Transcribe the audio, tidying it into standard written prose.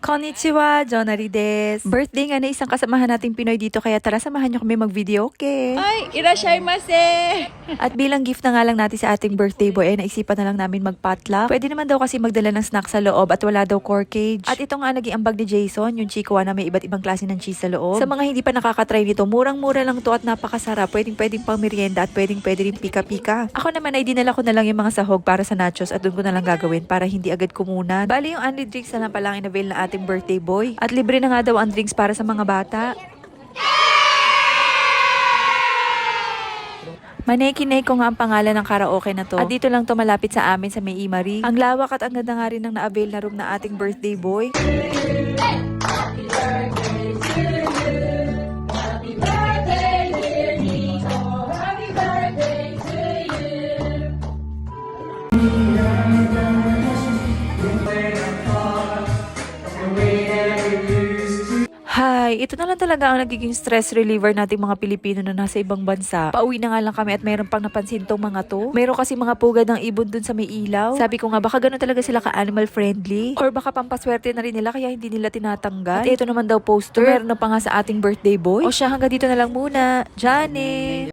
Konnichiwa, Jonari des. Birthday nga na isang kasamahan nating Pinoy dito kaya tara samahan nyo kami mag-video, okay? Ay, irashaimase! At bilang gift na nga lang natin sa ating birthday boy ay naisipan na lang namin mag-potluck. Pwede naman daw kasi magdala ng snack sa loob at wala daw core cage. At ito nga naging ambag ni Jason, yung chikuan na may iba't ibang klase ng cheese sa loob. Sa mga hindi pa nakakatry nito, murang-mura lang to at napakasarap. Pwedeng pang merienda at pwedeng rin pika-pika. Ako naman ay dinala ko na lang yung mga sahog para sa nachos at doon ko na lang gagawin para hindi agad kumunan. Bali yung only drinks na lang palang in-avail na ating birthday boy. At libre na nga daw ang drinks para sa mga bata. Maneki-Nei ko nga ang pangalan ng karaoke na to. At dito lang to malapit sa amin sa May Imari. Ang lawak at ang ganda nga rin ng na-avail na room na ating birthday boy. Hi, ito na lang talaga ang nagiging stress reliever nating mga Pilipino na nasa ibang bansa. Pauwi na nga lang kami at mayroon pang napansin tong mga to. Mayroon kasi mga pugad ng ibon dun sa may ilaw. Sabi ko nga baka ganun talaga sila ka-animal friendly. Or baka pampaswerte na rin nila kaya hindi nila tinatanggal. At ito naman daw poster. Meron na pa nga sa ating birthday boy. O siya hanggang dito na lang muna. Johnny!